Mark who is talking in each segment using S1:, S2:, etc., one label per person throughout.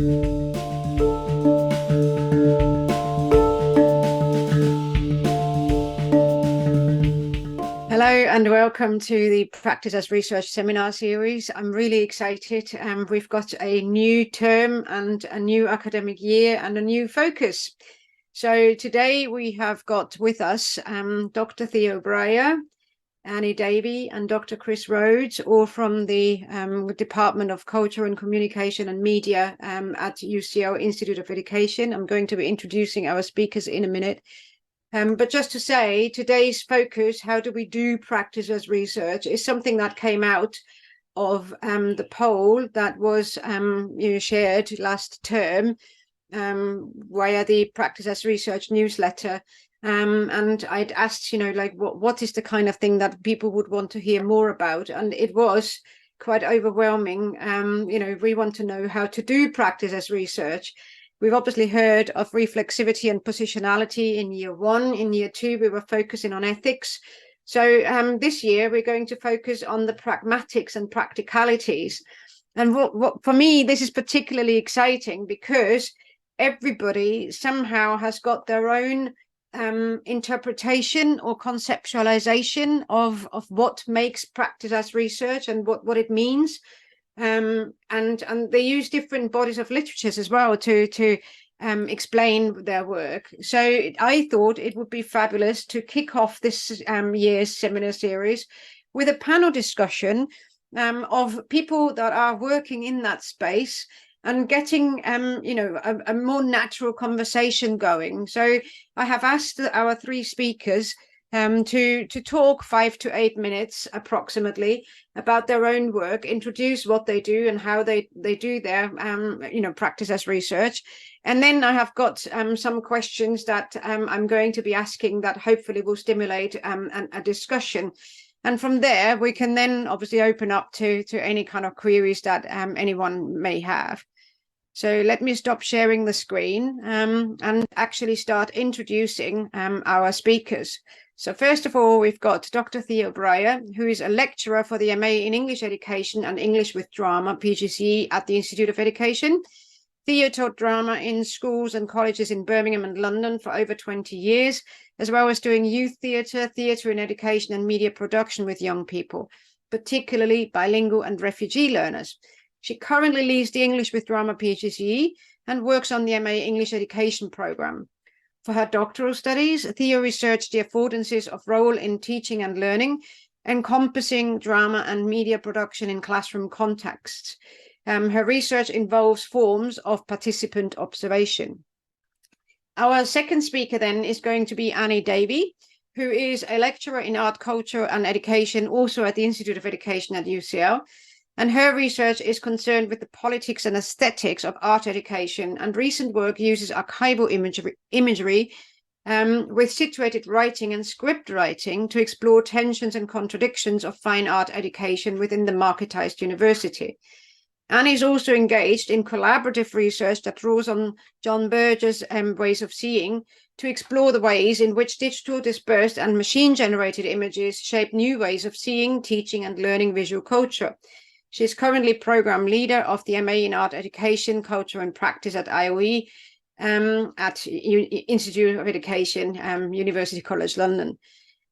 S1: Hello and welcome to the Practice as Research seminar series. I'm really excited. We've got a new term and a new academic year and a new focus. So today we have got with us Dr. Theo Bryer, Davey and Dr. Chris Rhods, all from the Department of Culture and Communication and Media at UCL Institute of Education. I'm going to be introducing our speakers in a minute. But just to say, today's focus, how do we do practice as research, is something that came out of the poll that was shared last term via the Practice as Research newsletter. And I'd asked, what is the kind of thing that people would want to hear more about? And it was quite overwhelming. We want to know how to do practice as research. We've obviously heard of reflexivity and positionality in year one. In year two, we were focusing on ethics. So this year, we're going to focus on the pragmatics and practicalities. And what for me, this is particularly exciting because everybody somehow has got their own interpretation or conceptualization of what makes practice as research and what it means. And they use different bodies of literatures as well to explain their work. So I thought it would be fabulous to kick off this year's seminar series with a panel discussion of people that are working in that space and getting a more natural conversation going. So I have asked our three speakers to talk 5 to 8 minutes approximately about their own work, introduce what they do and how they do their practice as research. And then I have got some questions that I'm going to be asking that hopefully will stimulate a discussion. And from there, we can then obviously open up to any kind of queries that anyone may have. So let me stop sharing the screen and actually start introducing our speakers. So first of all, we've got Dr. Theo Bryer, who is a lecturer for the MA in English Education and English with Drama PGCE at the Institute of Education. Theo taught drama in schools and colleges in Birmingham and London for over 20 years, as well as doing youth theatre, theatre in education and media production with young people, particularly bilingual and refugee learners. She currently leads the English with Drama PGCE and works on the MA English Education programme. For her doctoral studies, Theo researched the affordances of role in teaching and learning, encompassing drama and media production in classroom contexts. Her research involves forms of participant observation. Our second speaker then is going to be Davey, who is a lecturer in art, culture and education, also at the Institute of Education at UCL. And her research is concerned with the politics and aesthetics of art education, and recent work uses archival imagery with situated writing and script writing to explore tensions and contradictions of fine art education within the marketized university. Anne is also engaged in collaborative research that draws on John Berger's ways of seeing to explore the ways in which digital dispersed and machine-generated images shape new ways of seeing, teaching and learning visual culture. She is currently program leader of the MA in Art Education, Culture and Practice at IOE at Institute of Education, University College London.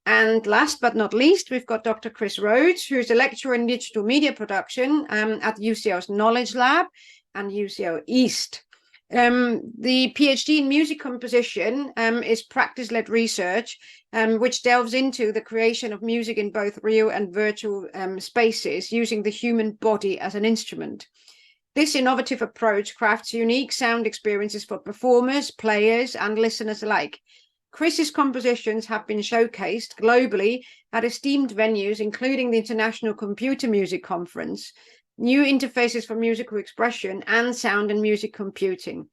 S1: And last but not least, we've got Dr. Chris Rhods, who is a lecturer in digital media production at UCL's Knowledge Lab and UCL East. The PhD in music composition is practice-led research, which delves into the creation of music in both real and virtual spaces using the human body as an instrument. This innovative approach crafts unique sound experiences for performers, players, and listeners alike. Chris's compositions have been showcased globally at esteemed venues, including the International Computer Music Conference, New Interfaces for Musical Expression, and Sound and Music Computing.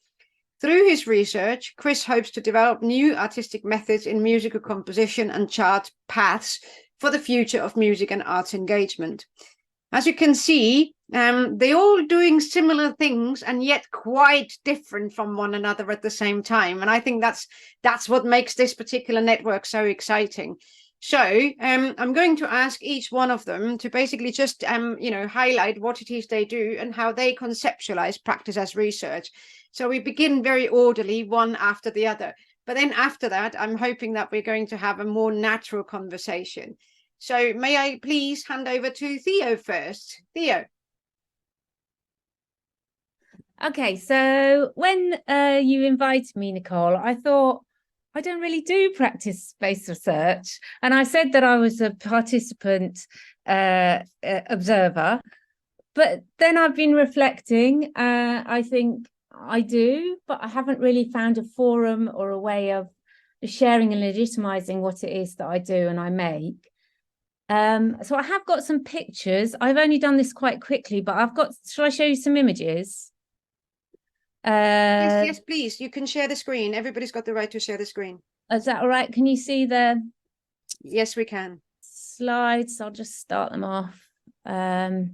S1: Through his research, Chris hopes to develop new artistic methods in musical composition and chart paths for the future of music and arts engagement. As you can see, they're all doing similar things and yet quite different from one another at the same time. And I think that's what makes this particular network so exciting. So I'm going to ask each one of them to basically just, highlight what it is they do and how they conceptualize practice as research. So we begin very orderly, one after the other. But then after that, I'm hoping that we're going to have a more natural conversation. So may I please hand over to Theo first? Theo.
S2: Okay, so when you invited me, Nicole, I thought, I don't really do practice-based research. And I said that I was a participant observer. But then I've been reflecting. I think I do, but I haven't really found a forum or a way of sharing and legitimizing what it is that I do and I make. So I have got some pictures. I've only done this quite quickly, but I've got, shall I show you some images?
S1: Yes, please. You can share the screen. Everybody's got the right to share the screen.
S2: Is that all right? Can you see the?
S1: Yes, we can.
S2: Slides. I'll just start them off. Sorry.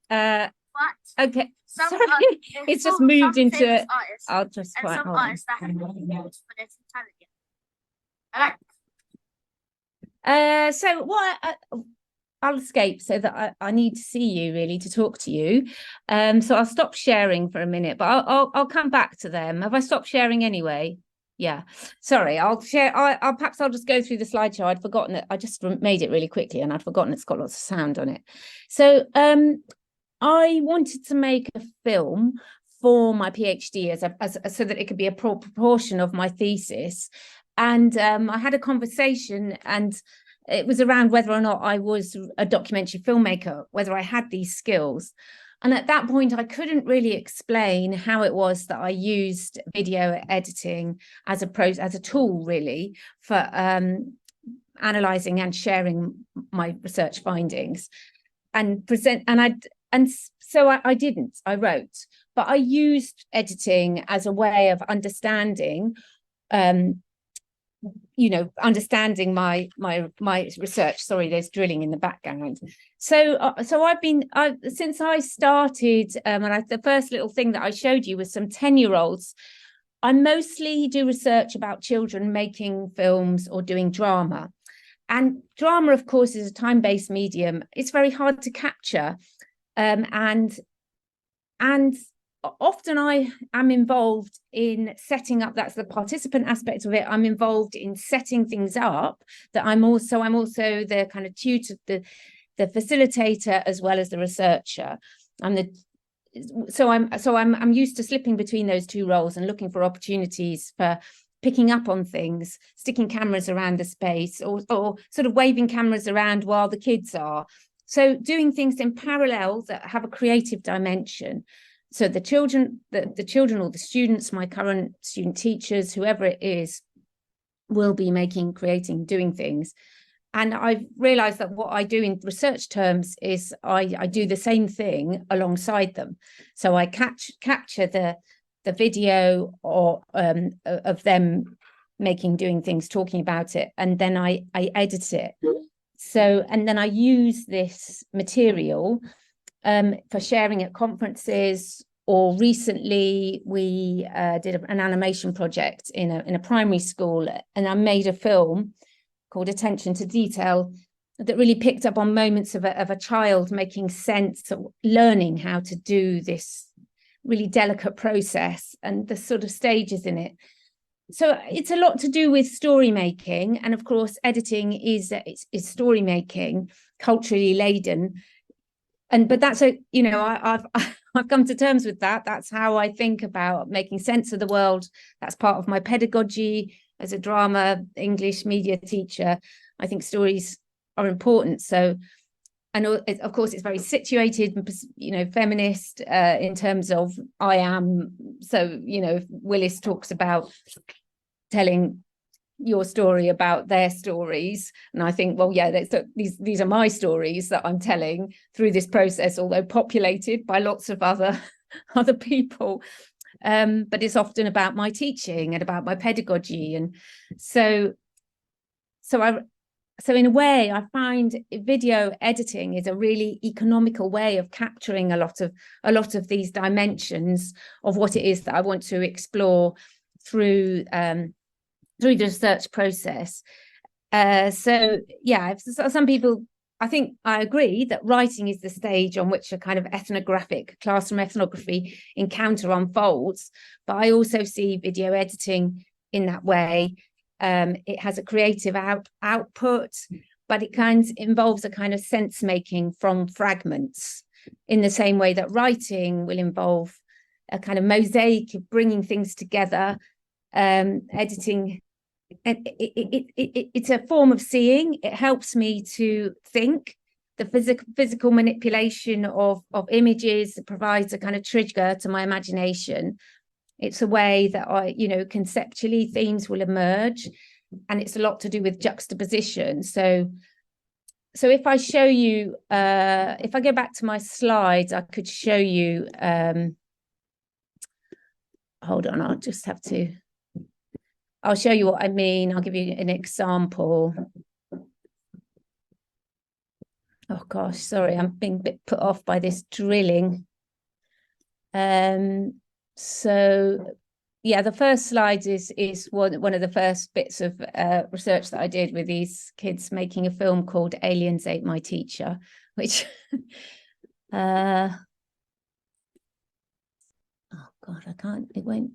S2: What? Okay. Sorry. It's just moved into. I'll just quite. Some artists that have for their so what I'll escape so that I need to see you really to talk to you. So I'll stop sharing for a minute, but I'll come back to them. Have I stopped sharing anyway? Yeah. Sorry, I'll share. I'll perhaps I'll just go through the slideshow. I'd forgotten it. I just made it really quickly and I'd forgotten it's got lots of sound on it. So I wanted to make a film for my PhD as so that it could be a proportion of my thesis. And I had a conversation and it was around whether or not I was a documentary filmmaker, whether I had these skills. And at that point, I couldn't really explain how it was that I used video editing as a tool, really, for analysing and sharing my research findings and present. And so I didn't. I wrote, but I used editing as a way of understanding understanding my research. Sorry, there's drilling in the background. So I've been since I started the first little thing that I showed you was some 10-year-olds. I mostly do research about children making films or doing drama, and drama, of course, is a time-based medium. It's very hard to capture, and often I am involved in setting up, that's the participant aspect of it. I'm involved in setting things up, that I'm also the kind of tutor, the facilitator, as well as the researcher. I'm used to slipping between those two roles and looking for opportunities for picking up on things, sticking cameras around the space, or sort of waving cameras around while the kids are. So doing things in parallel that have a creative dimension. So the children or the students, my current student teachers, whoever it is, will be creating, doing things. And I've realized that what I do in research terms is I do the same thing alongside them. So I capture the video of them doing things, talking about it, and then I edit it. So, and then I use this material for sharing at conferences, or recently we did an animation project in a primary school, and I made a film called Attention to Detail that really picked up on moments of a child making sense, learning how to do this really delicate process and the sort of stages in it. So it's a lot to do with story making, and of course editing is story making, culturally laden. But that's I've come to terms with that. That's how I think about making sense of the world. That's part of my pedagogy as a drama English media teacher. I think stories are important. So, and of course, it's very situated, feminist in terms of I am. So, Willis talks about telling your story about their stories, and I think, well, yeah, these are my stories that I'm telling through this process, although populated by lots of other people, but it's often about my teaching and about my pedagogy. And so so in a way, I find video editing is a really economical way of capturing a lot of these dimensions of what it is that I want to explore through the research process. So yeah, some people, I think I agree that writing is the stage on which a kind of ethnographic, classroom ethnography encounter unfolds, but I also see video editing in that way. It has a creative output, but it kind of involves a kind of sense making from fragments, in the same way that writing will involve a kind of mosaic of bringing things together. Editing, it's a form of seeing. It helps me to think. The physical manipulation of images provides a kind of trigger to my imagination. It's a way that conceptually themes will emerge, and it's a lot to do with juxtaposition. So if I show you, if I go back to my slides, I could show you, hold on, I'll show you what I mean. I'll give you an example. Oh gosh, sorry, I'm being a bit put off by this drilling. So yeah, the first slide is one of the first bits of research that I did with these kids making a film called Aliens Ate My Teacher, which oh God, I can't, it won't,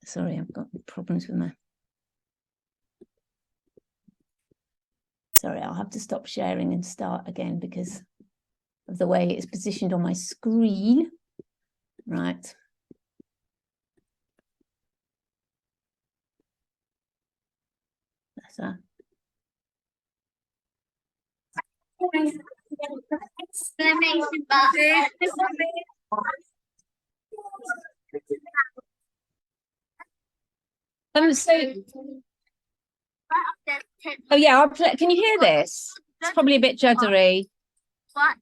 S2: sorry, I've got problems with my, sorry, I'll have to stop sharing and start again because of the way it's positioned on my screen. Right. That's that. Oh yeah, I'll play. Can you hear this? It's probably a bit juddery.
S3: But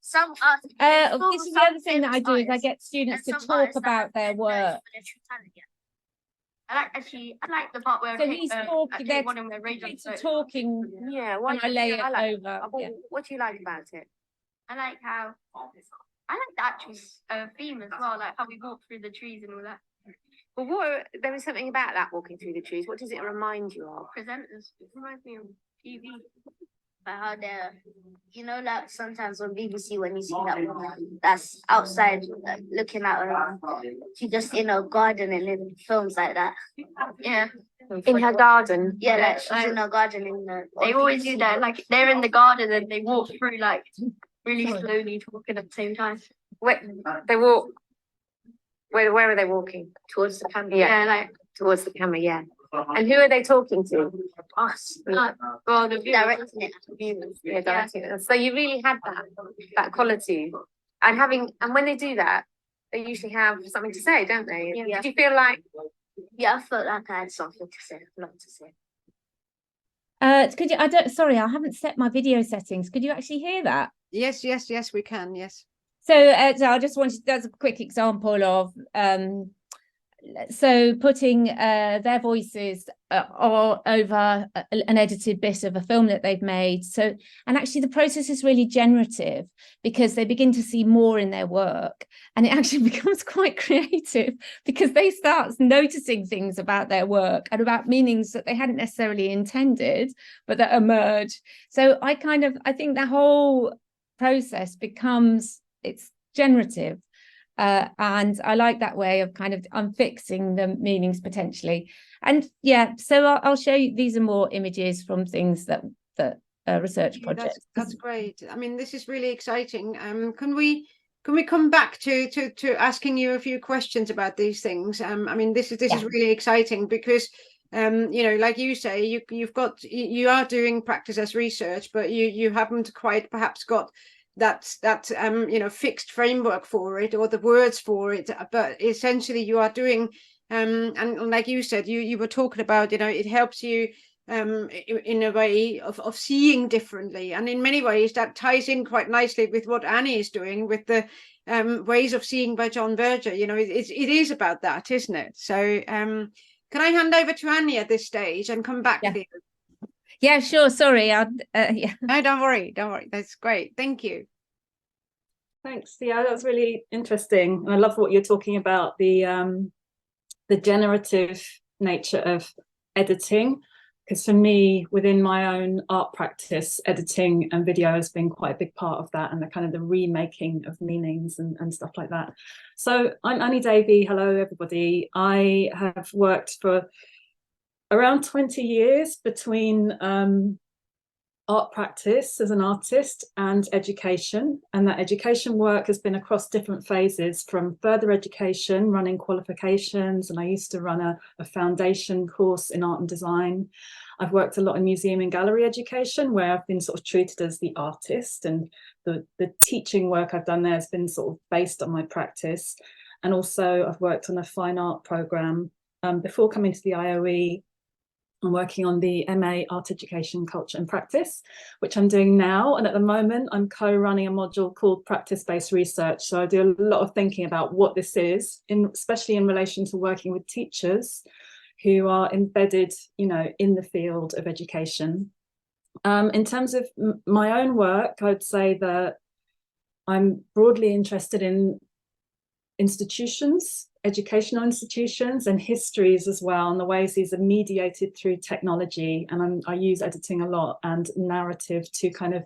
S3: some
S2: this is the other thing that I do is I get students to talk about their work.
S3: I like the part where
S2: so he's talking. They're talking.
S3: Yeah,
S2: and I lay it over. Yeah.
S3: What do you like about it? I like the actual theme as well, like how we walk through the trees and all that.
S4: Well, there was something about that walking through the trees. What does it remind you of?
S3: Presenters. It reminds me of TV. How they're, like sometimes on BBC when you see that woman that's outside looking at her, she just in her garden and in films like that. Yeah.
S4: In her garden?
S3: Yeah, like she's in her garden. They always do that, like they're in the garden and they walk through like really slowly talking at the same time.
S4: They walk. Where are they walking?
S3: Towards the camera.
S4: Yeah,
S3: like
S4: towards the camera, yeah. And who are they talking to?
S3: Us.
S4: Well, the
S3: directing it.
S4: Yeah, directing it. So you really had that quality. And when they do that, they usually have something to say, don't they?
S3: Yeah.
S4: Did you feel like?
S3: Yeah, I felt like I had something to say, a lot to say.
S2: Could you? Sorry, I haven't set my video settings. Could you actually hear that?
S1: Yes, we can. Yes.
S2: So I just wanted, that's a quick example of so putting their voices over an edited bit of a film that they've made. So, and actually the process is really generative because they begin to see more in their work, and it actually becomes quite creative because they start noticing things about their work and about meanings that they hadn't necessarily intended, but that emerge. So I think the whole process becomes, it's generative. And I like that way of kind of unfixing the meanings potentially. And yeah, so I'll show you, these are more images from things that research projects.
S1: That's great. I mean, this is really exciting. Can we come back to asking you a few questions about these things? I mean, this is really exciting because like you say, you are doing practice as research, but you haven't quite perhaps got that fixed framework for it or the words for it, but essentially you are doing and like you said, you were talking about, it helps you in a way of seeing differently, and in many ways that ties in quite nicely with what Annie is doing with the ways of seeing by John Berger. It is about that, isn't it? So can I hand over to Annie at this stage and come back to you?
S2: Yeah, sure. Sorry. Yeah.
S1: No, don't worry. Don't worry. That's great. Thank you.
S5: Thanks. Yeah, that was really interesting. And I love what you're talking about, the generative nature of editing. Because for me, within my own art practice, editing and video has been quite a big part of that, and the kind of the remaking of meanings and stuff like that. So I'm Annie Davey. Hello, everybody. I have worked for around 20 years between art practice as an artist and education, and that education work has been across different phases, from further education, running qualifications, and I used to run a foundation course in art and design. I've worked a lot in museum and gallery education, where I've been sort of treated as the artist, and the teaching work I've done there has been sort of based on my practice. And also I've worked on a fine art program before coming to the IOE. I'm working on the MA Art Education, Culture and Practice, which I'm doing now. And at the moment, I'm co-running a module called Practice-Based Research. So I do a lot of thinking about what this is, especially in relation to working with teachers who are embedded, in the field of education. In terms of my own work, I'd say that I'm broadly interested in institutions, educational institutions, and histories as well, and the ways these are mediated through technology. And I use editing a lot and narrative to kind of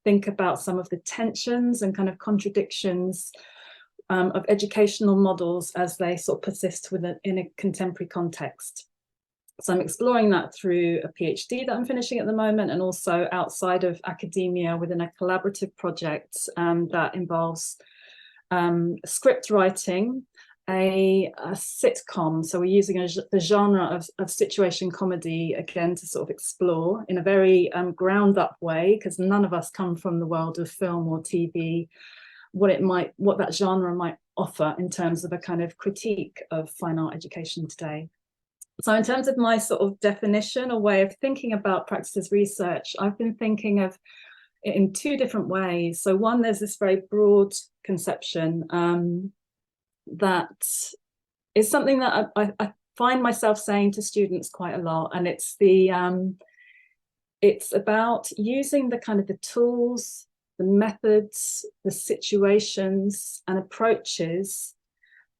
S5: think about some of the tensions and kind of contradictions of educational models as they sort of persist in a contemporary context. So I'm exploring that through a PhD that I'm finishing at the moment, and also outside of academia within a collaborative project that involves script writing, a sitcom. So we're using the genre of situation comedy, again, to sort of explore in a very ground up way, because none of us come from the world of film or TV, what that genre might offer in terms of a kind of critique of fine art education today. So in terms of my sort of definition or way of thinking about practice as research, I've been thinking of it in two different ways. So one, there's this very broad conception that is something that I find myself saying to students quite a lot, and it's about using the kind of the tools, the methods, the situations and approaches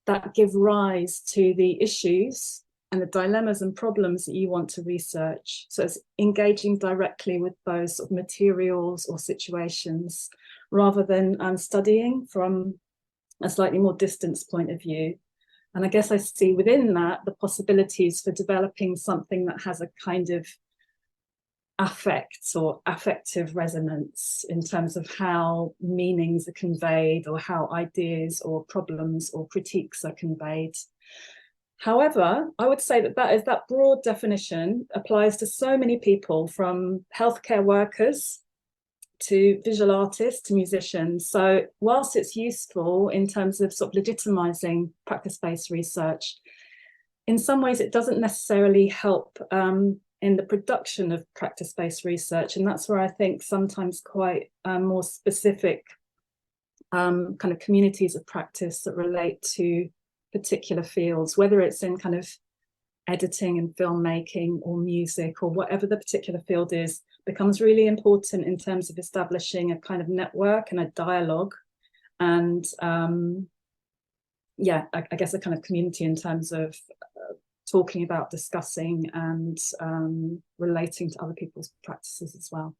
S5: that give rise to the issues and the dilemmas and problems that you want to research. So it's engaging directly with those sort of materials or situations, rather than studying from a slightly more distance point of view. And I guess I see within that the possibilities for developing something that has a kind of affect or affective resonance in terms of how meanings are conveyed, or how ideas or problems or critiques are conveyed. However, I would say that broad definition applies to so many people, from healthcare workers to visual artists to musicians. So whilst it's useful in terms of sort of legitimizing practice-based research, in some ways it doesn't necessarily help in the production of practice-based research. And that's where I think sometimes quite more specific kind of communities of practice that relate to particular fields, whether it's in kind of editing and filmmaking or music or whatever the particular field is, becomes really important in terms of establishing a kind of network and a dialogue, and yeah, I guess a kind of community in terms of talking about, discussing and relating to other people's practices as well.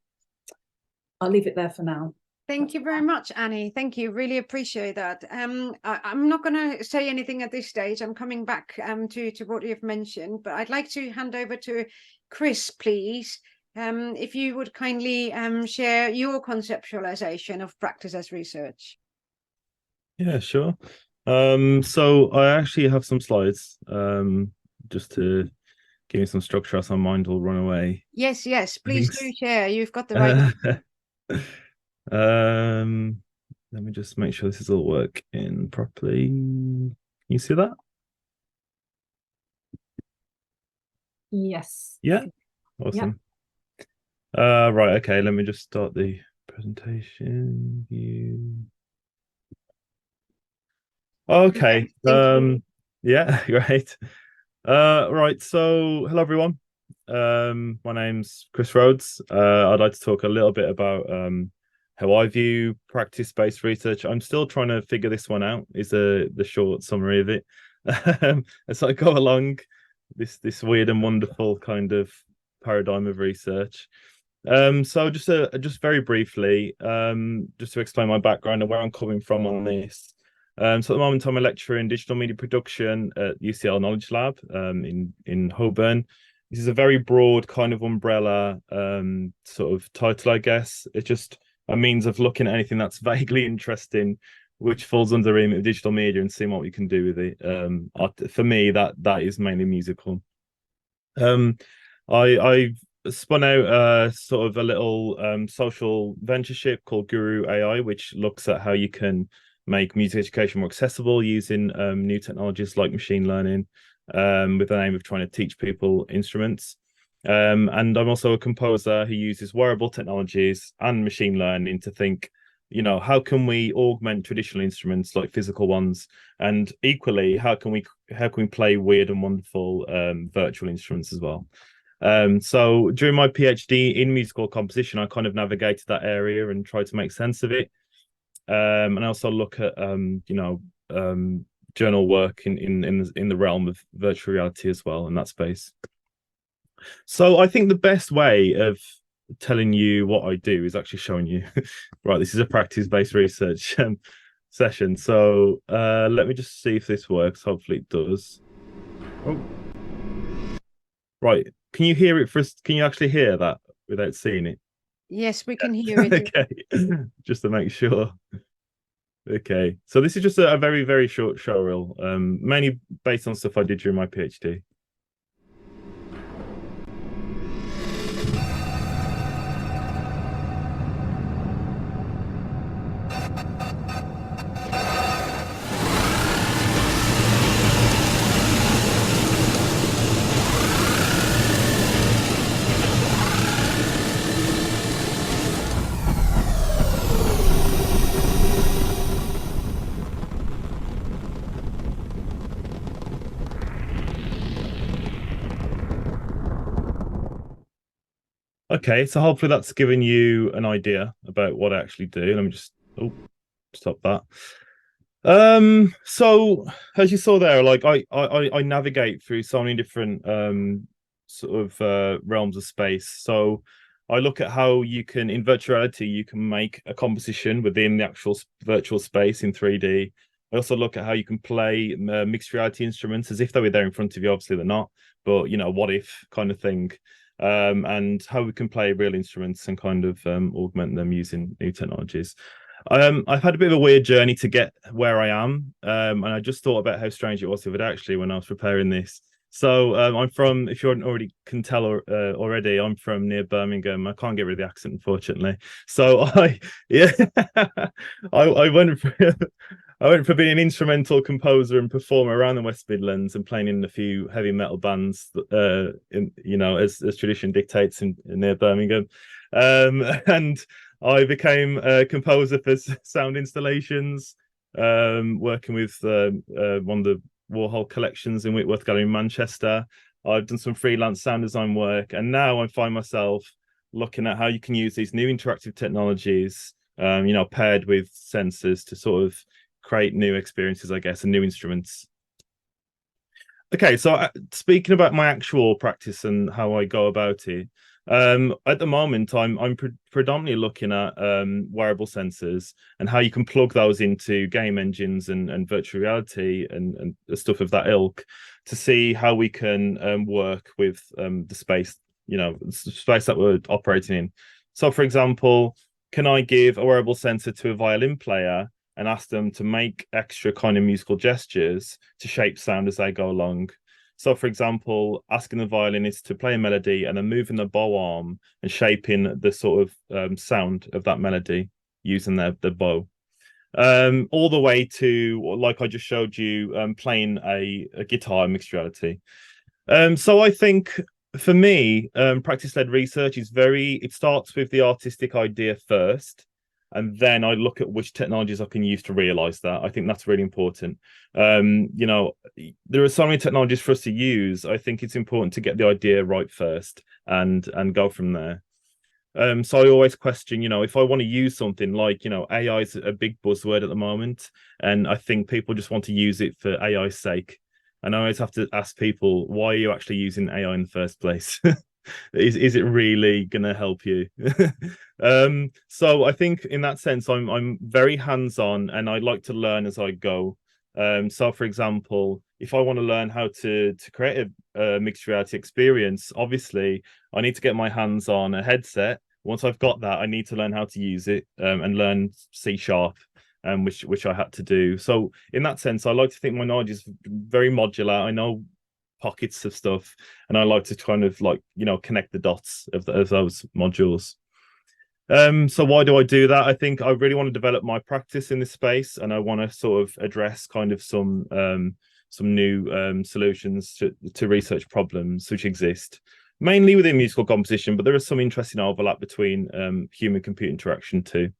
S5: I'll leave it there for now.
S1: Thank you very much, Annie. Thank you. Really appreciate that. I'm not going to say anything at this stage. I'm coming back to what you've mentioned, but I'd like to hand over to Chris, please. If you would kindly share your conceptualization of practice as research.
S6: Yeah, sure. So I actually have some slides just to give me some structure, else my mind will run away.
S1: Yes, please do share. You've got the right.
S6: Let me just make sure this is all working properly. Can you see that?
S5: Yes.
S6: Yeah. Awesome. Yeah. Right, okay, let me just start the presentation view. Okay.
S1: Thank you.
S6: Yeah, great. Right, so hello everyone. My name's Chris Rhodes. I'd like to talk a little bit about how I view practice-based research. I'm still trying to figure this one out, is the short summary of it. As I go along this weird and wonderful kind of paradigm of research. So just very briefly, just to explain my background and where I'm coming from on this. So at the moment, I'm a lecturer in digital media production at UCL Knowledge Lab in Holborn. This is a very broad kind of umbrella sort of title, I guess. It's just a means of looking at anything that's vaguely interesting, which falls under the remit of digital media, and seeing what we can do with it. For me, that is mainly musical. I've spun out sort of a little social ventureship called Guru AI, which looks at how you can make music education more accessible using new technologies like machine learning, with the aim of trying to teach people instruments. And I'm also a composer who uses wearable technologies and machine learning to think, how can we augment traditional instruments like physical ones, and equally, how can we play weird and wonderful virtual instruments as well. So during my PhD in musical composition, I kind of navigated that area and tried to make sense of it. And I also look at journal work in the realm of virtual reality as well in that space. So I think the best way of telling you what I do is actually showing you. Right, this is a practice-based research session. So let me just see if this works. Hopefully it does. Oh, right. Can you hear it first? Can you actually hear that without seeing it?
S1: Yes, we can hear it.
S6: Okay, just to make sure. Okay, so this is just a very, very short show reel, mainly based on stuff I did during my PhD. Okay, so hopefully that's given you an idea about what I actually do. Let me just stop that. So as you saw there, like I navigate through so many different sort of realms of space. So I look at how you can, in virtual reality, you can make a composition within the actual virtual space in 3D. I also look at how you can play mixed reality instruments as if they were there in front of you. Obviously they're not, but what if kind of thing. And how we can play real instruments and kind of augment them using new technologies. I've had a bit of a weird journey to get where I am, and I just thought about how strange it was if it actually when I was preparing this. So I'm from, if you already can tell already, I'm from near Birmingham. I can't get rid of the accent, unfortunately. So I went for I went from being an instrumental composer and performer around the West Midlands and playing in a few heavy metal bands, as tradition dictates near Birmingham, and I became a composer for sound installations, working with one of the Warhol collections in Whitworth Gallery in Manchester. I've done some freelance sound design work, and now I find myself looking at how you can use these new interactive technologies, paired with sensors to sort of create new experiences, I guess, and new instruments. Okay, so speaking about my actual practice and how I go about it, at the moment I'm predominantly looking at wearable sensors and how you can plug those into game engines and virtual reality and stuff of that ilk to see how we can work with the space, space that we're operating in. So for example, can I give a wearable sensor to a violin player and ask them to make extra kind of musical gestures to shape sound as they go along? So, for example, asking the violinist to play a melody and then moving the bow arm and shaping the sort of sound of that melody using the bow. All the way to, like I just showed you, playing a guitar in mixed reality. So I think for me, practice-led research is it starts with the artistic idea first. and then I look at which technologies I can use to realize that. I think that's really important. You know, there are so many technologies for us to use. I think it's important to get the idea right first and go from there. So I always question, you know, if I want to use something like, you know, AI is a big buzzword at the moment, and I think people just want to use it for AI's sake. And I always have to ask people, why are you actually using AI in the first place? Is it really going to help you? So I think in that sense, I'm very hands-on, and I like to learn as I go. So for example, if I want to learn how to create a mixed reality experience, obviously I need to get my hands on a headset. Once I've got that, I need to learn how to use it, and learn C#, which I had to do. So in that sense, I like to think my knowledge is very modular. I know pockets of stuff, and I like to kind of, like, you know, connect the dots of those modules. So why do I do that? I think I really want to develop my practice in this space, and I want to sort of address kind of some new solutions to research problems which exist, mainly within musical composition, but there is some interesting overlap between human-computer interaction too.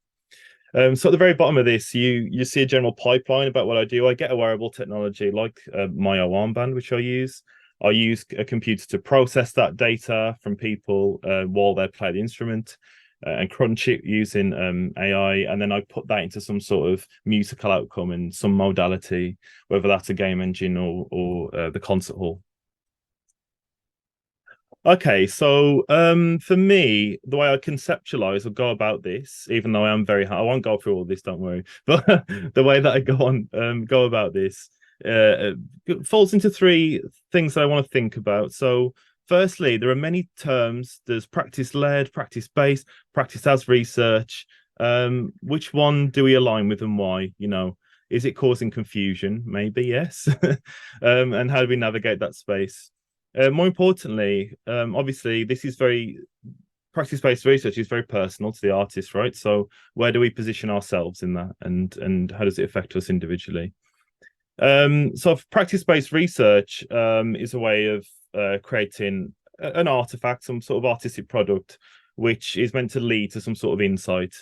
S6: So at the very bottom of this, you see a general pipeline about what I do. I get a wearable technology like my armband, which I use. I use a computer to process that data from people while they play the instrument, and crunch it using AI, and then I put that into some sort of musical outcome in some modality, whether that's a game engine or the concert hall. Okay, so for me, the way I conceptualize or go about this, even though I am I won't go through all this, don't worry, but the way that I go about this falls into three things that I want to think about. So firstly, there are many terms. There's practice-led, practice-based, practice as research. Which one do we align with, and why? You know, is it causing confusion? Maybe, yes. And how do we navigate that space? More importantly, obviously, this is practice-based research is very personal to the artist, right? So where do we position ourselves in that, and how does it affect us individually? So practice-based research is a way of creating an artifact, some sort of artistic product, which is meant to lead to some sort of insight.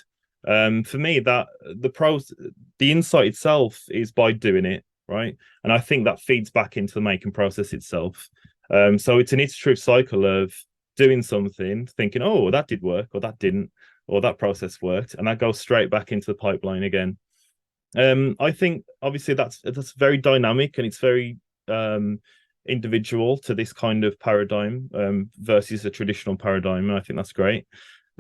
S6: For me, that the insight itself is by doing it, right? And I think that feeds back into the making process itself. So it's an iterative cycle of doing something, thinking, oh, that did work, or that didn't, or that process worked, and that goes straight back into the pipeline again. I think obviously that's very dynamic, and it's very individual to this kind of paradigm versus a traditional paradigm, and I think that's great.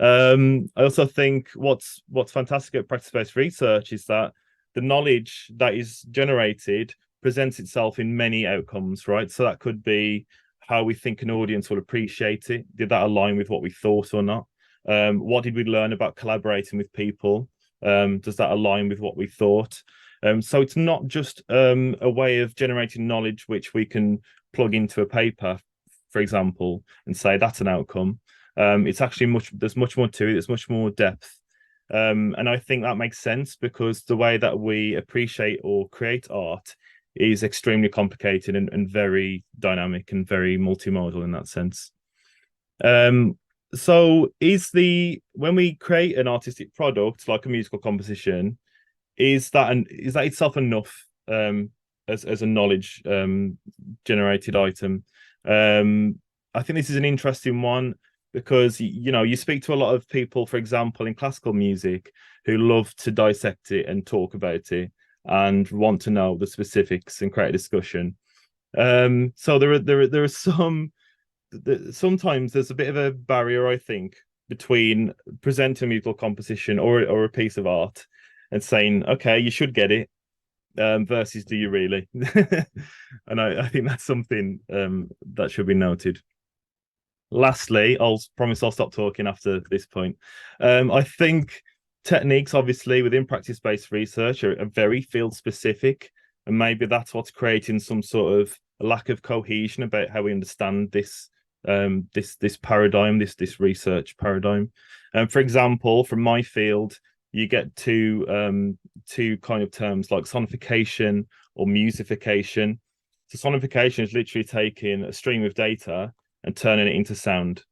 S6: I also think what's fantastic at practice-based research is that the knowledge that is generated presents itself in many outcomes, right? So that could be how we think an audience will appreciate it. Did that align with what we thought or not? What did we learn about collaborating with people? Does that align with what we thought? So it's not just a way of generating knowledge which we can plug into a paper, for example, and say that's an outcome. It's actually there's much more to it. There's much more depth. And I think that makes sense because the way that we appreciate or create art is extremely complicated and very dynamic and very multimodal in that sense. So when we create an artistic product like a musical composition, is that itself enough as a knowledge generated item? I think this is an interesting one because you speak to a lot of people, for example, in classical music, who love to dissect it and talk about it and want to know the specifics and create a discussion. So there are sometimes there's a bit of a barrier, I think, between presenting a musical composition or a piece of art and saying, okay, you should get it, versus do you really? And I think that's something that should be noted. Lastly, I'll promise I'll stop talking after this point. I think techniques, obviously, within practice-based research are very field-specific, and maybe that's what's creating some sort of a lack of cohesion about how we understand this paradigm, this research paradigm. For example, from my field, you get two kind of terms like sonification or musification. So sonification is literally taking a stream of data and turning it into sound,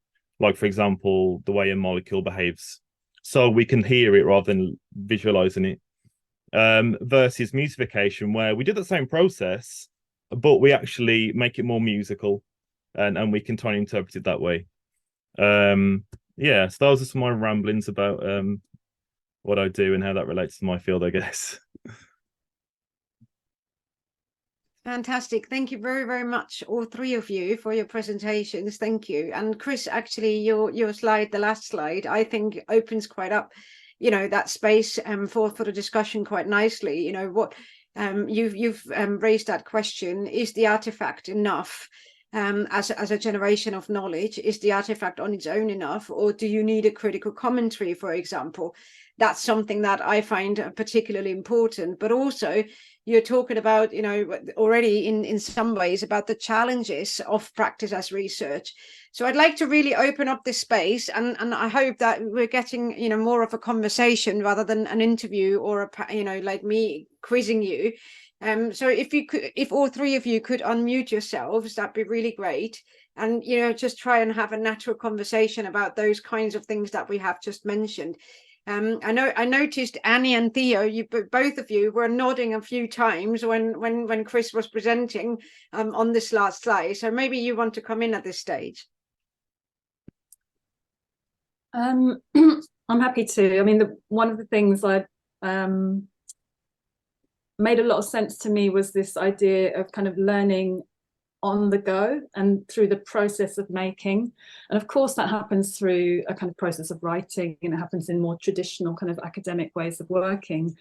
S6: like, for example, the way a molecule behaves. so we can hear it rather than visualizing it. Versus musification, where we do the same process, but we actually make it more musical, and we can try and interpret it that way. Yeah, so those are some of my ramblings about what I do and how that relates to my field, I guess.
S1: Fantastic. Thank you very, very much, all three of you, for your presentations. Thank you. And Chris, actually, your slide, the last slide, I think opens quite up, you know, that space for the discussion quite nicely. You know, what you've raised that question: is the artifact enough? As a generation of knowledge, is the artifact on its own enough, or do you need a critical commentary, for example? That's something that I find particularly important. But also, you're talking about, you know, already in some ways about the challenges of practice as research. So I'd like to really open up this space, and I hope that we're getting, you know, more of a conversation rather than an interview or a, you know, like me quizzing you. So if all three of you could unmute yourselves, that'd be really great. And, you know, just try and have a natural conversation about those kinds of things that we have just mentioned. I noticed Annie and Theo, both of you were nodding a few times when Chris was presenting on this last slide. So maybe you want to come in at this stage.
S5: I'm happy to. I mean, one of the things I made a lot of sense to me was this idea of kind of learning on the go and through the process of making. And of course that happens through a kind of process of writing, and it happens in more traditional kind of academic ways of working,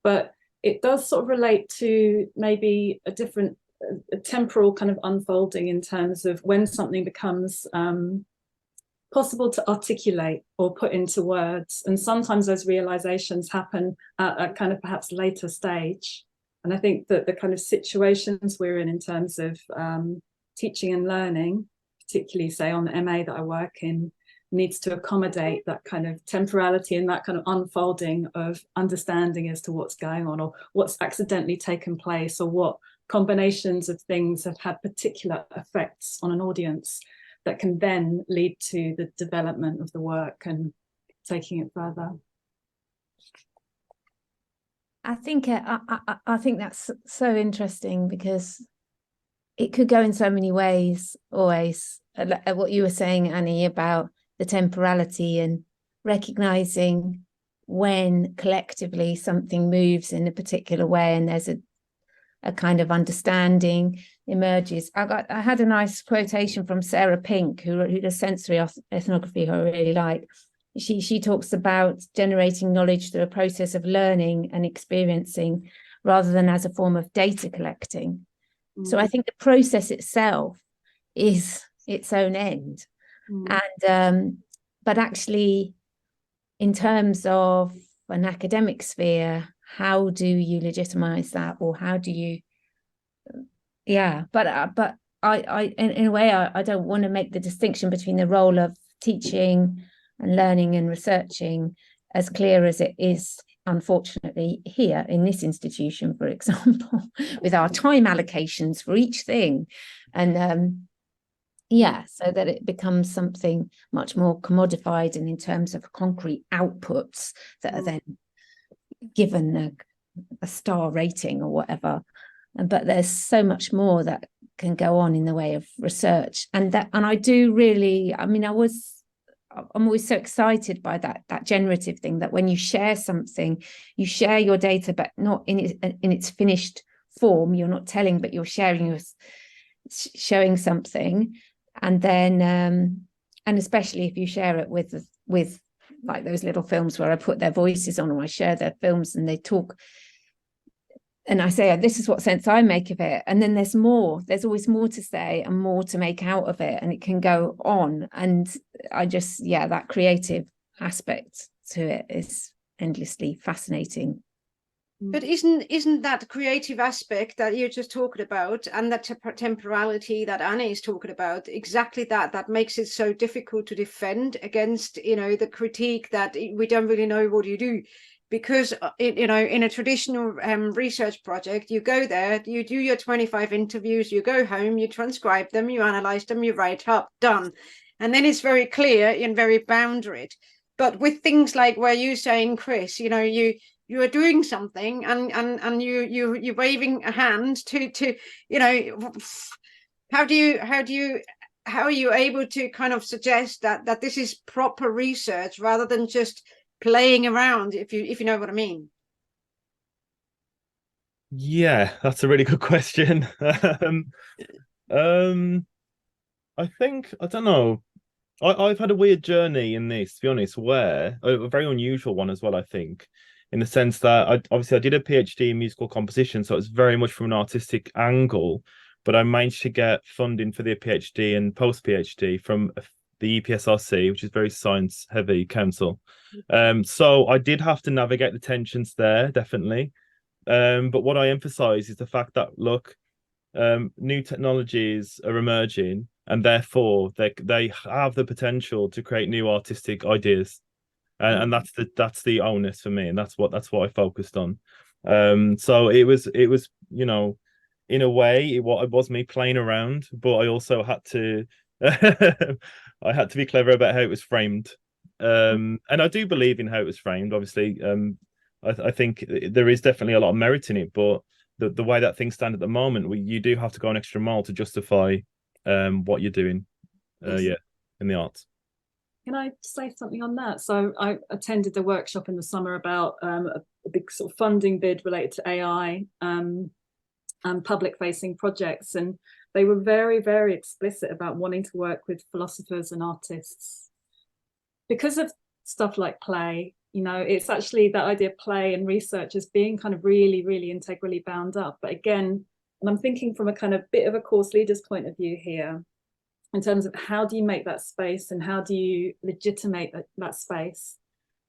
S5: but it does sort of relate to maybe a different temporal kind of unfolding in terms of when something becomes possible to articulate or put into words. And sometimes those realizations happen at a kind of perhaps later stage. And I think that the kind of situations we're in terms of teaching and learning, particularly say on the MA that I work in, needs to accommodate that kind of temporality and that kind of unfolding of understanding as to what's going on, or what's accidentally taken place, or what combinations of things have had particular effects on an audience that can then lead to the development of the work and taking it further.
S2: I think that's so interesting, because it could go in so many ways always. What you were saying, Annie, about the temporality and recognizing when collectively something moves in a particular way and there's a kind of understanding emerges. I had a nice quotation from Sarah Pink, who does sensory ethnography, who I really like. She talks about generating knowledge through a process of learning and experiencing rather than as a form of data collecting. So I think the process itself is its own end. And but actually, in terms of an academic sphere, how do you legitimize that, or how do you but I in a way I don't want to make the distinction between the role of teaching and learning and researching as clear as it is, unfortunately, here in this institution, for example, with our time allocations for each thing. And so that it becomes something much more commodified and in terms of concrete outputs that are then given a star rating or whatever. But there's so much more that can go on in the way of research. And I do really, I mean, I'm always so excited by that generative thing, that when you share something, you share your data, but not in its finished form. You're not telling, but you're showing something. And then, and especially if you share it with like those little films where I put their voices on, or I share their films and they talk, and I say, this is what sense I make of it. And then there's always more to say and more to make out of it, and it can go on. And I just, that creative aspect to it is endlessly fascinating.
S1: But isn't that creative aspect that you're just talking about, and that temporality that Annie is talking about, exactly that makes it so difficult to defend against, you know, the critique that we don't really know what you do? Because, you know, in a traditional research project, you go there, you do your 25 interviews, you go home, you transcribe them, you analyze them, you write up, done. And then it's very clear and very boundaried. but with things like where you're saying, Chris, you know, you are doing something and you're waving a hand to you know, how are you able to kind of suggest that this is proper research rather than just playing around, if you know what I mean?
S6: Yeah, that's a really good question. I think, I don't know. I've had a weird journey in this, to be honest, where a very unusual one as well, I think, in the sense that I did a PhD in musical composition, so it's very much from an artistic angle, but I managed to get funding for the PhD and post PhD from the EPSRC, which is very science heavy council. So I did have to navigate the tensions there, definitely. But what I emphasize is the fact that, look, new technologies are emerging, and therefore they have the potential to create new artistic ideas, and that's the onus for me, and that's what I focused on. So it was you know, in a way it was me playing around, but I also had to I had to be clever about how it was framed. And I do believe in how it was framed, obviously. I think there is definitely a lot of merit in it, but the way that things stand at the moment, you do have to go an extra mile to justify what you're doing, yeah, in the arts.
S5: Can I say something on that? So I attended a workshop in the summer about a big sort of funding bid related to AI and public-facing projects, and they were very, very explicit about wanting to work with philosophers and artists because of stuff like play. You know, it's actually that idea of play and research as being kind of really, really integrally bound up. But again, and I'm thinking from a kind of bit of a course leader's point of view here, in terms of how do you make that space and how do you legitimate that space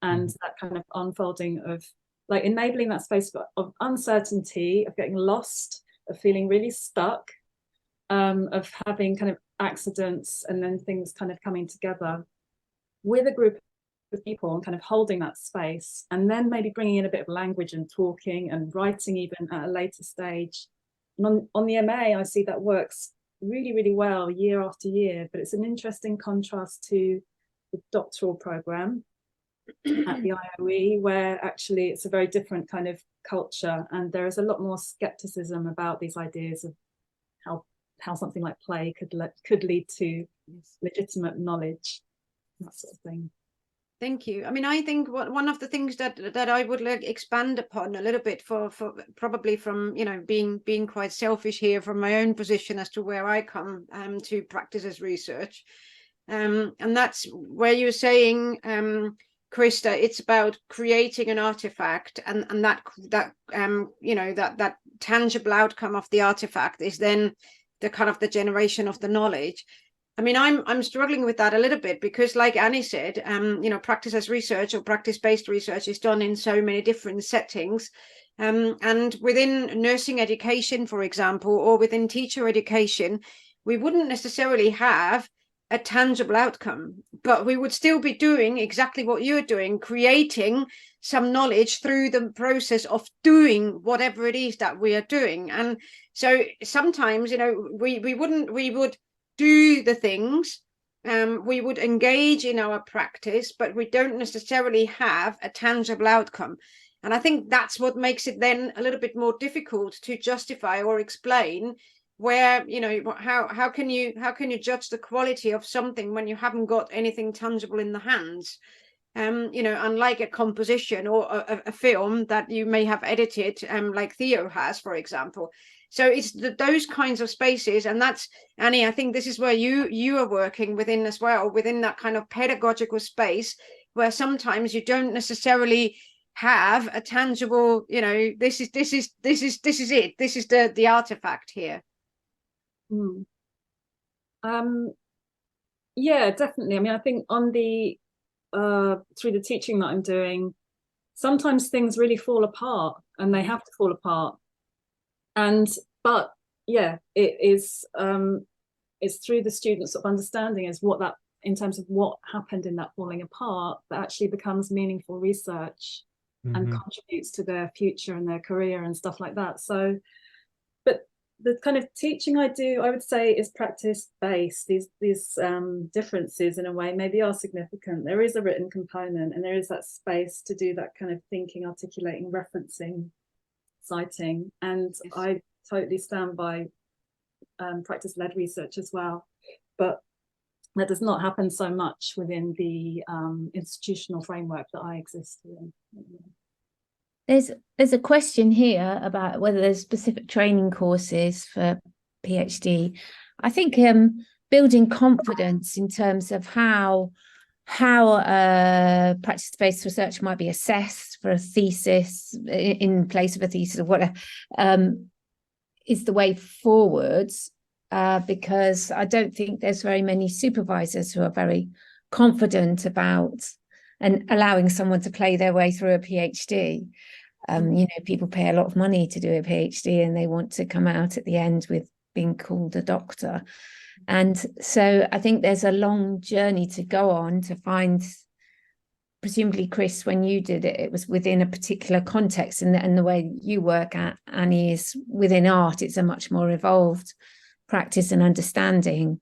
S5: and that kind of unfolding of like enabling that space of uncertainty, of getting lost, of feeling really stuck, of having kind of accidents and then things kind of coming together with a group of people and kind of holding that space, and then maybe bringing in a bit of language and talking and writing even at a later stage. And on the MA, I see that works really, really well year after year, but it's an interesting contrast to the doctoral program at the IOE, where actually it's a very different kind of culture, and there is a lot more skepticism about these ideas of how something like play could lead to legitimate knowledge, that sort of thing.
S1: Thank you. I mean, I think one of the things that I would like expand upon a little bit for probably from, you know, being quite selfish here from my own position as to where I come to practice as research, and that's where you're saying, Krista, it's about creating an artifact, and that you know, that tangible outcome of the artifact is then the kind of the generation of the knowledge. I mean, I'm struggling with that a little bit because, like Annie said, you know, practice as research or practice-based research is done in so many different settings. And within nursing education, for example, or within teacher education, we wouldn't necessarily have a tangible outcome, but we would still be doing exactly what you're doing, creating some knowledge through the process of doing whatever it is that we are doing. And so sometimes, you know, we would do the things, we would engage in our practice, but we don't necessarily have a tangible outcome. And I think that's what makes it then a little bit more difficult to justify or explain, where, you know, how can you judge the quality of something when you haven't got anything tangible in the hands? You know, unlike a composition or a film that you may have edited, like Theo has, for example. So it's those kinds of spaces, and that's, Annie, I think this is where you are working within as well, within that kind of pedagogical space, where sometimes you don't necessarily have a tangible, you know, this is it, this is the artifact here.
S5: Yeah, definitely. I mean, I think on the through the teaching that I'm doing, sometimes things really fall apart, and they have to fall apart. But yeah, it is it's through the students' sort of understanding is what that, in terms of what happened in that falling apart, that actually becomes meaningful research and contributes to their future and their career and stuff like that. So, but the kind of teaching I do, I would say, is practice based. These differences in a way maybe are significant. There is a written component, and there is that space to do that kind of thinking, articulating, referencing, citing, and
S1: Yes.
S5: I totally stand by practice-led research as well, but that does not happen so much within the institutional framework that I exist in.
S2: There's a question here about whether there's specific training courses for PhD. I think building confidence in terms of how practice-based research might be assessed for a thesis in place of a thesis or whatever is the way forwards, because I don't think there's very many supervisors who are very confident about and allowing someone to play their way through a PhD. People pay a lot of money to do a PhD and they want to come out at the end with being called a doctor. And so I think there's a long journey to go on to find, presumably, Chris, when you did it, it was within a particular context, and the way you work at Annie is within art. It's a much more evolved practice and understanding.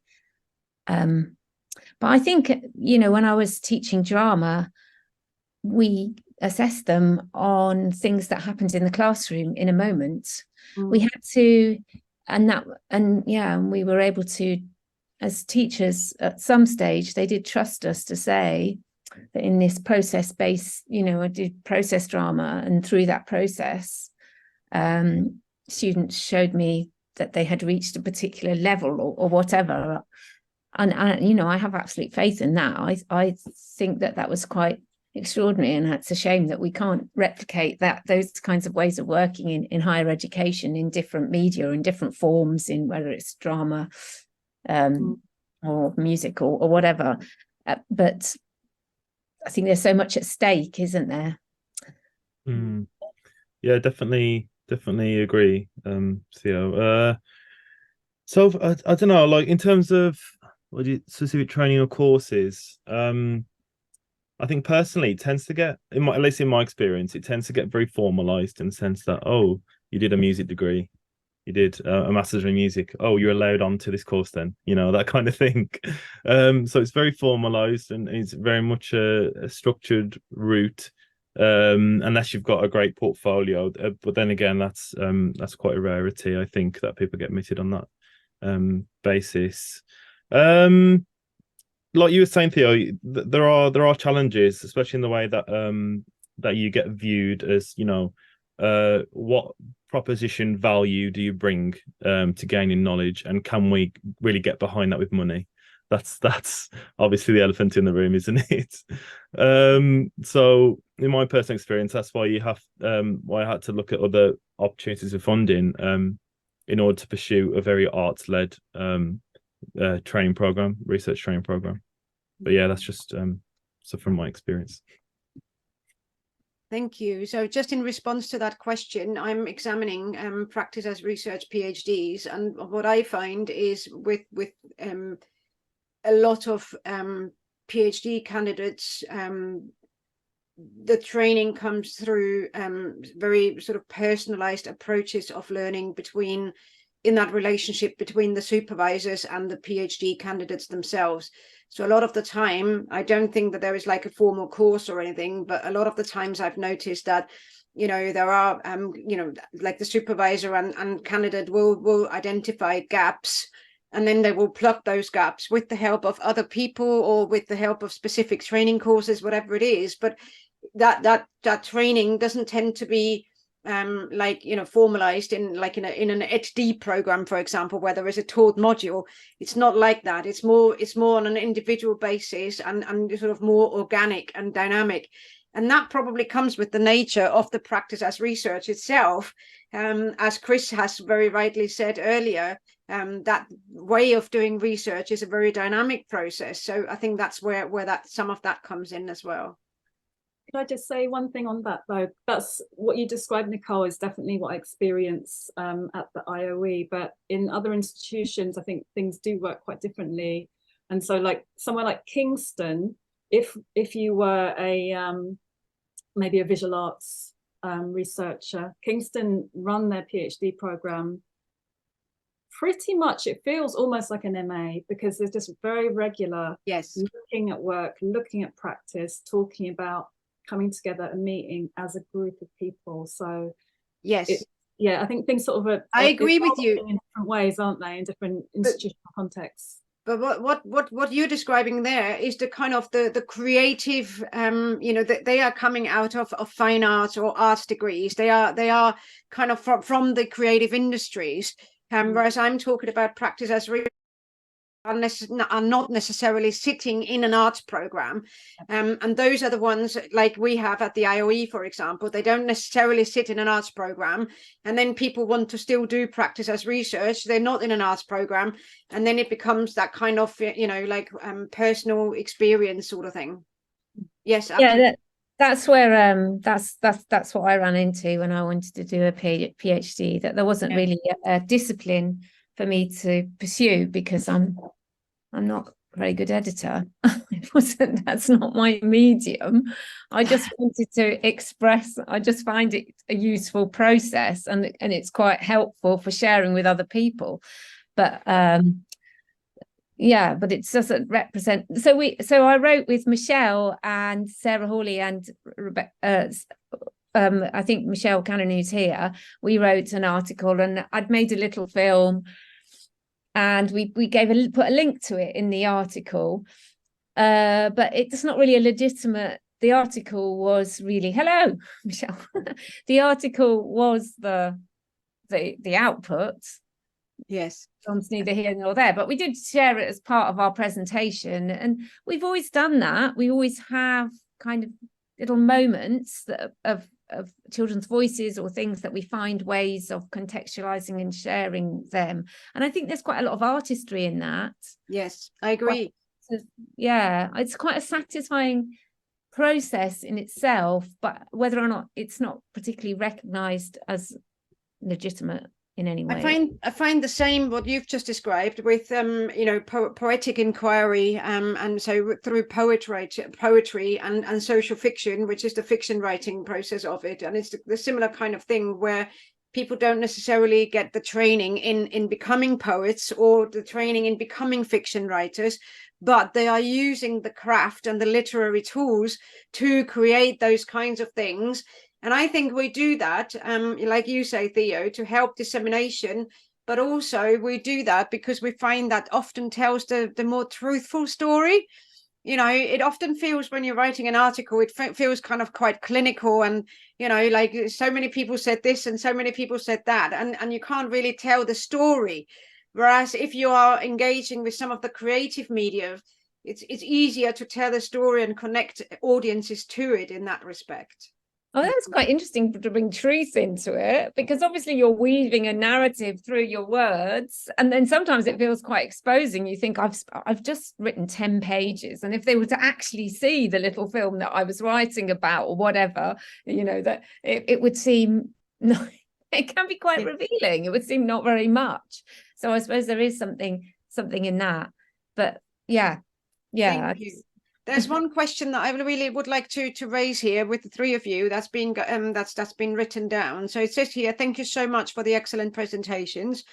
S2: But I think, when I was teaching drama, we assessed them on things that happened in the classroom in a moment. We had to, and we were able to, as teachers at some stage, they did trust us to say that in this process-based, I did process drama, and through that process, students showed me that they had reached a particular level or whatever. And I have absolute faith in that. I think that was quite extraordinary, and it's a shame that we can't replicate those kinds of ways of working in higher education, in different media, in different forms, in whether it's drama or music or whatever. But I think there's so much at stake, isn't there?
S6: Yeah, definitely agree, Theo. So I don't know, like in terms of specific training or courses, I think personally it tends to get, at least in my experience, it tends to get very formalized in the sense that, oh, you did a music degree, you did a master's in music, oh, you're allowed on to this course then, that kind of thing. So it's very formalized, and it's very much a structured route, unless you've got a great portfolio. But then again, that's quite a rarity, I think, that people get admitted on that basis. Like you were saying, Theo, there are challenges, especially in the way that that you get viewed as, what proposition value do you bring to gaining knowledge, and can we really get behind that with money? That's obviously the elephant in the room, isn't it? So in my personal experience, that's why why I had to look at other opportunities of funding in order to pursue a very arts-led training program, research training program. But yeah, that's just so from my experience.
S1: Thank you. So just in response to that question, I'm examining practice as research PhDs, and what I find is with a lot of PhD candidates, the training comes through very sort of personalized approaches of learning in that relationship between the supervisors and the PhD candidates themselves. So a lot of the time, I don't think that there is like a formal course or anything, but a lot of the times I've noticed that, there are, like the supervisor and candidate will identify gaps, and then they will plug those gaps with the help of other people or with the help of specific training courses, whatever it is. But that training doesn't tend to be formalized in an HD program, for example, where there is a taught module. It's not like that. It's more on an individual basis and sort of more organic and dynamic. And that probably comes with the nature of the practice as research itself. As Chris has very rightly said earlier, that way of doing research is a very dynamic process. So I think that's where that some of that comes in as well.
S5: Could I just say one thing on that, though? That's what you described, Nicole, is definitely what I experience at the IOE. But in other institutions, I think things do work quite differently. And so, like somewhere like Kingston, if you were maybe a visual arts researcher, Kingston run their PhD program pretty much, it feels almost like an MA, because there's just very regular
S1: Yes.
S5: looking at work, looking at practice, talking about coming together and meeting as a group of people. So
S1: Yes.
S5: yeah, I think things sort of
S1: I agree with you
S5: in different ways, aren't they, in different institutional contexts.
S1: But what you're describing there is the kind of the creative, you know, that they are coming out of fine arts or arts degrees. They are kind of from the creative industries. Whereas I'm talking about practice as are not necessarily sitting in an arts program, and those are the ones like we have at the IOE, for example. They don't necessarily sit in an arts program, and then people want to still do practice as research. They're not in an arts program, and then it becomes that kind of, you know, like personal experience sort of thing. Yes, absolutely.
S2: Yeah, that's where that's what I ran into when I wanted to do a PhD, that there wasn't really a discipline for me to pursue, because I'm not a very good editor. That's not my medium. I just wanted to express. I just find it a useful process, and it's quite helpful for sharing with other people. But yeah, but it doesn't represent. So I wrote with Michelle and Sarah Hawley and I think Michelle Cannon, who's here. We wrote an article, and I'd made a little film, and we put a link to it in the article, but it's not really a legitimate. The article was really, hello, Michelle. The article was the output.
S1: Yes.
S2: It's neither here nor there, but we did share it as part of our presentation, and we've always done that. We always have kind of little moments of children's voices, or things that we find ways of contextualizing and sharing them. And I think there's quite a lot of artistry in that.
S1: Yes, I agree.
S2: Yeah, it's quite a satisfying process in itself, but whether or not it's not particularly recognized as legitimate in any way.
S1: I find the same what you've just described with you know, poetic inquiry, and so through poetry and social fiction, which is the fiction writing process of it, and it's the similar kind of thing where people don't necessarily get the training in becoming poets or the training in becoming fiction writers, but they are using the craft and the literary tools to create those kinds of things. And I think we do that, like you say, Theo, to help dissemination, but also we do that because we find that often tells the more truthful story. You know, it often feels when you're writing an article, it feels kind of quite clinical, and, you know, like so many people said this and so many people said that, and you can't really tell the story. Whereas if you are engaging with some of the creative media, it's easier to tell the story and connect audiences to it in that respect.
S2: Oh, that's quite interesting to bring truth into it, because obviously you're weaving a narrative through your words, and then sometimes it feels quite exposing. You think, I've just written 10 pages, and if they were to actually see the little film that I was writing about or whatever, you know, that it would seem no, it can be quite revealing. It would seem not very much. So I suppose there is something in that. But yeah.
S1: Thank you. There's one question that I really would like to raise here with the three of you. That's been written down. So it says here, thank you so much for the excellent presentations.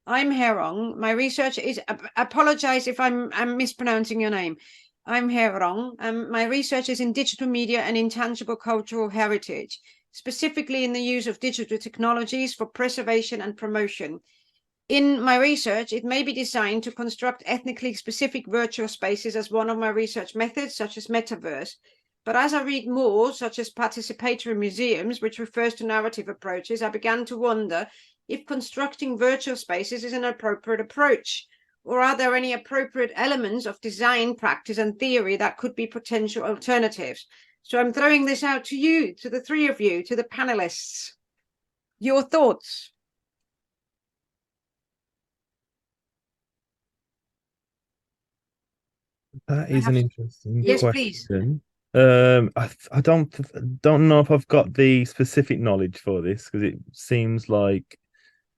S1: I'm Herong. My research is, apologize if I'm mispronouncing your name. I'm Herong. My research is in digital media and intangible cultural heritage, specifically in the use of digital technologies for preservation and promotion. In my research, it may be designed to construct ethnically specific virtual spaces as one of my research methods, such as metaverse. But as I read more, such as participatory museums, which refers to narrative approaches, I began to wonder if constructing virtual spaces is an appropriate approach, or are there any appropriate elements of design, practice, and theory that could be potential alternatives? So I'm throwing this out to you, to the three of you, to the panelists. Your thoughts?
S6: That is an interesting
S1: Yes,
S6: question.
S1: please.
S6: I don't know if I've got the specific knowledge for this, because it seems like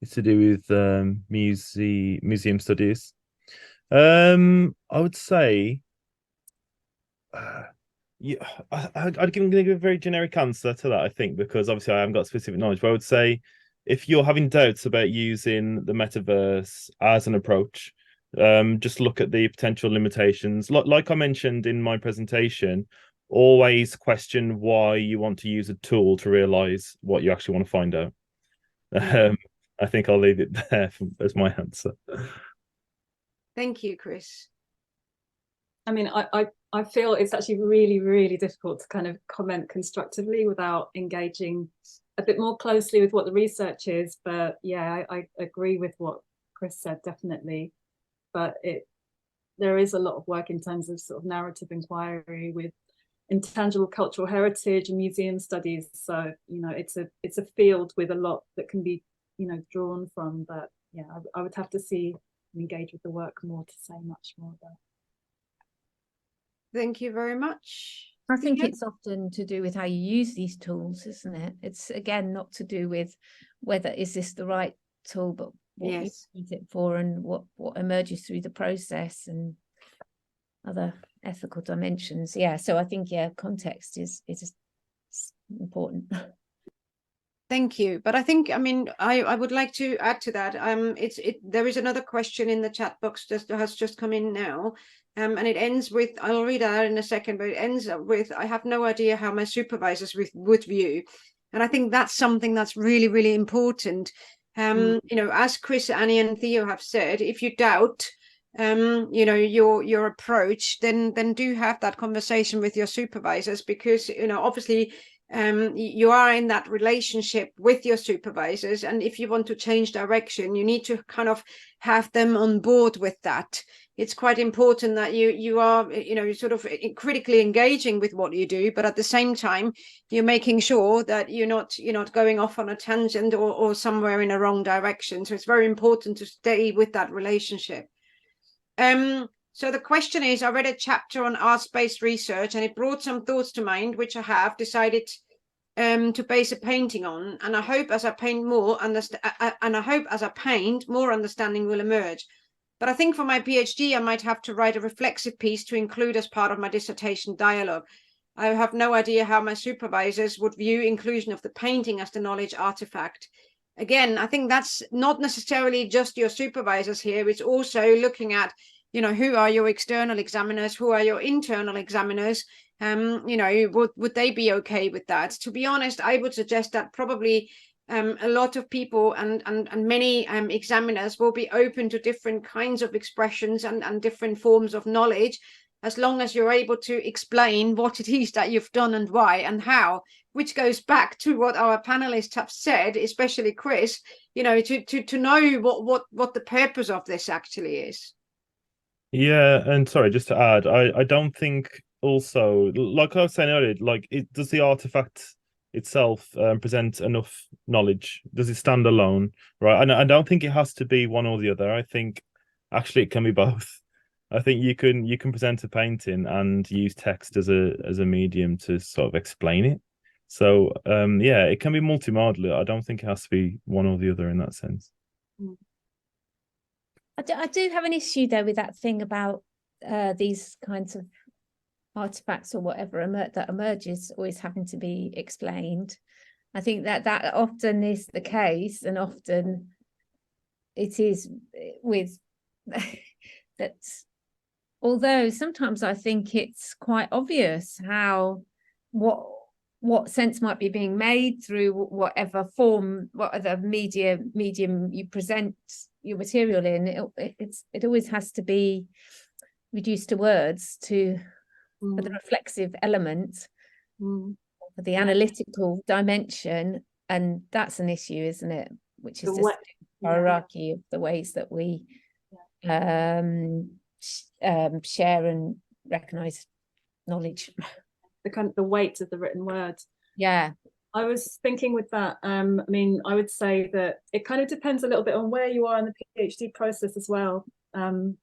S6: it's to do with museum studies. I would say, yeah, I'd give a very generic answer to that, I think, because obviously I haven't got specific knowledge. But I would say if you're having doubts about using the metaverse as an approach, just look at the potential limitations. Like I mentioned in my presentation, always question why you want to use a tool to realize what you actually want to find out. I think I'll leave it there as my answer.
S1: Thank you, Chris.
S5: I mean, I feel it's actually really, really difficult to kind of comment constructively without engaging a bit more closely with what the research is. But yeah, I agree with what Chris said, definitely. But there is a lot of work in terms of sort of narrative inquiry with intangible cultural heritage and museum studies. So, you know, it's a field with a lot that can be, you know, drawn from. But yeah, I would have to see and engage with the work more to say much more about.
S1: Thank you very much.
S2: I think it's often to do with how you use these tools, isn't it? It's again not to do with whether is this the right tool, but what you use it for and what emerges through the process and other ethical dimensions. Yeah, so I think context is important.
S1: Thank you. But I think, I mean, I would like to add to that. There is another question in the chat box that has just come in now. And it ends with, I'll read that out in a second, but it ends with, I have no idea how my supervisors would view. And I think that's something that's really, really important. You know, as Chris, Annie and Theo have said, if you doubt, you know, your approach, then do have that conversation with your supervisors, because, you know, obviously, you are in that relationship with your supervisors, and if you want to change direction, you need to kind of have them on board with that. It's quite important that you are, you know, sort of critically engaging with what you do, but at the same time you're making sure that you're not going off on a tangent or somewhere in a wrong direction. So it's very important to stay with that relationship. So the question is, I read a chapter on arts-based research and it brought some thoughts to mind, which I have decided to base a painting on. And I hope as I paint more understanding will emerge. But I think for my PhD, I might have to write a reflexive piece to include as part of my dissertation dialogue. I have no idea how my supervisors would view inclusion of the painting as the knowledge artifact. Again, I think that's not necessarily just your supervisors here. It's also looking at, you know, who are your external examiners? Who are your internal examiners? You know, would they be okay with that? To be honest, I would suggest that probably a lot of people and many examiners will be open to different kinds of expressions and different forms of knowledge, as long as you're able to explain what it is that you've done and why and how, which goes back to what our panelists have said, especially Chris, you know, to know what the purpose of this actually is.
S6: Yeah, and sorry, just to add, I don't think also, like I was saying earlier, like does the artifact itself present enough knowledge? Does it stand alone? Right, and I don't think it has to be one or the other. I think actually it can be both. I think you can present a painting and use text as a medium to sort of explain it. So yeah, it can be multimodal. I don't think it has to be one or the other in that sense.
S2: I do have an issue though with that thing about these kinds of artifacts or whatever that emerges always having to be explained. I think that often is the case, and often it is with that. Although sometimes I think it's quite obvious how what sense might be being made through whatever form, whatever medium you present your material in. It always has to be reduced to words for the reflexive element, for the analytical dimension, and that's an issue, isn't it? Which is this hierarchy of the ways that we share and recognize knowledge.
S5: The weight of the written word.
S2: Yeah.
S5: I was thinking with that, I mean, I would say that it kind of depends a little bit on where you are in the PhD process as well. And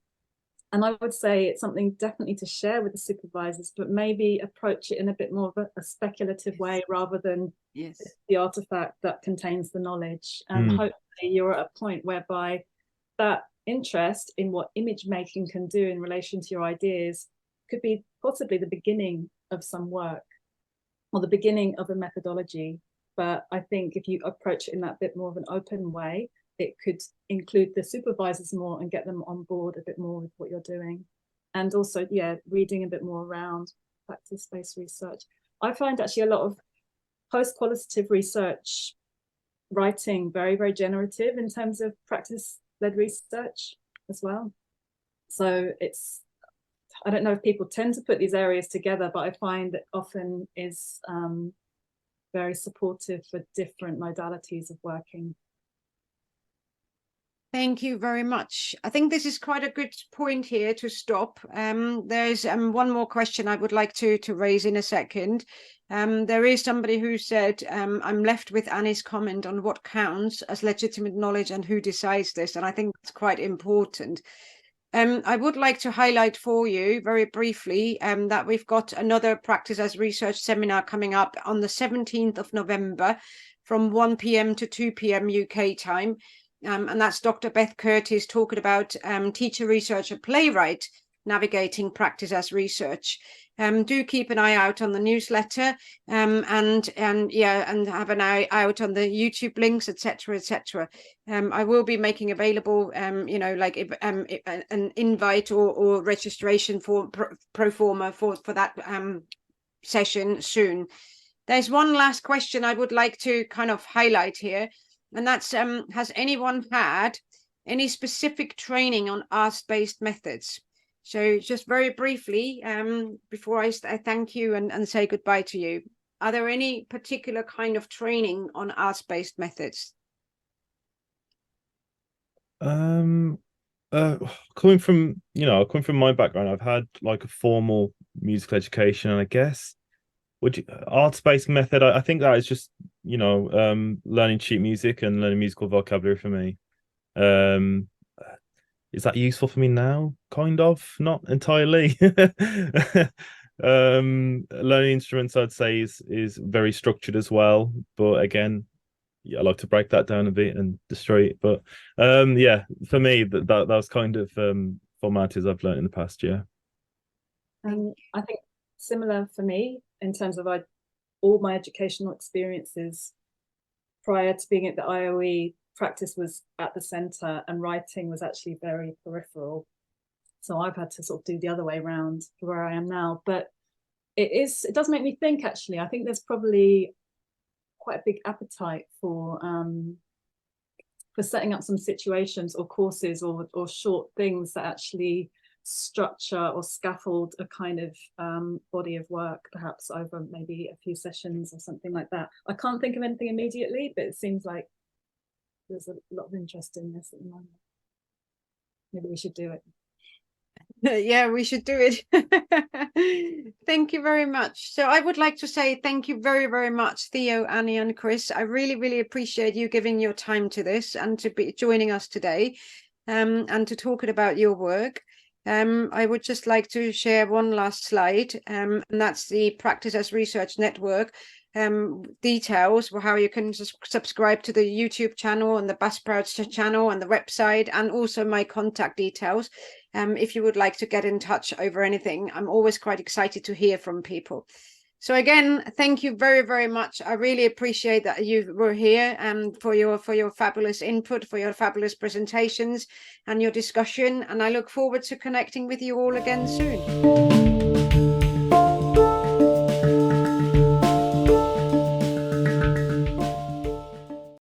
S5: I would say it's something definitely to share with the supervisors, but maybe approach it in a bit more of a speculative way rather than the artifact that contains the knowledge. And hopefully you're at a point whereby that interest in what image making can do in relation to your ideas could be possibly the beginning of some work or the beginning of a methodology. but I think if you approach it in that bit more of an open way, it could include the supervisors more and get them on board a bit more with what you're doing. And also, yeah, reading a bit more around practice-based research. I find actually a lot of post-qualitative research writing very, very generative in terms of practice-led research as well. So it's, I don't know if people tend to put these areas together, but I find it often is very supportive for different modalities of working.
S1: Thank you very much. I think this is quite a good point here to stop. There's one more question I would like to raise in a second. There is somebody who said, I'm left with Annie's comment on what counts as legitimate knowledge and who decides this. And I think it's quite important. I would like to highlight for you very briefly that we've got another Practice as Research seminar coming up on the 17th of November from 1 p.m. to 2 p.m. UK time. And that's Dr. Beth Curtis talking about teacher, researcher, playwright navigating practice as research. Do keep an eye out on the newsletter and have an eye out on the YouTube links, etc., etc. I will be making available, like an invite or registration for pro forma for that session soon. There's one last question I would like to kind of highlight here. And that's, has anyone had any specific training on arts-based methods? So just very briefly, before I thank you and say goodbye to you, are there any particular kind of training on arts-based methods?
S6: Coming from my background, I've had like a formal musical education, and I guess arts-based method, I think that is just learning sheet music and learning musical vocabulary for me. Is that useful for me now? Kind of, not entirely. Learning instruments, I'd say, is very structured as well, but again, I like to break that down a bit and destroy it. But yeah, for me, that was kind of formalities I've learned in the past year.
S5: I think similar for me in terms of all my educational experiences prior to being at the IOE, practice was at the centre and writing was actually very peripheral. So I've had to sort of do the other way around to where I am now. But it does make me think, actually. I think there's probably quite a big appetite for setting up some situations or courses or short things that actually structure or scaffold a kind of body of work, perhaps over maybe a few sessions or something like that. I can't think of anything immediately, but it seems like there's a lot of interest in this at the moment. Maybe we should do it.
S1: Yeah, we should do it. Thank you very much. So I would like to say thank you very, very much, Theo, Annie and Chris. I really, really appreciate you giving your time to this and to be joining us today and to talk about your work. I would just like to share one last slide, and that's the Practice as Research Network details for how you can subscribe to the YouTube channel and the Buzzsprouts channel and the website, and also my contact details. If you would like to get in touch over anything, I'm always quite excited to hear from people. So again, thank you very, very much. I really appreciate that you were here and for your fabulous input, for your fabulous presentations and your discussion. And I look forward to connecting with you all again soon.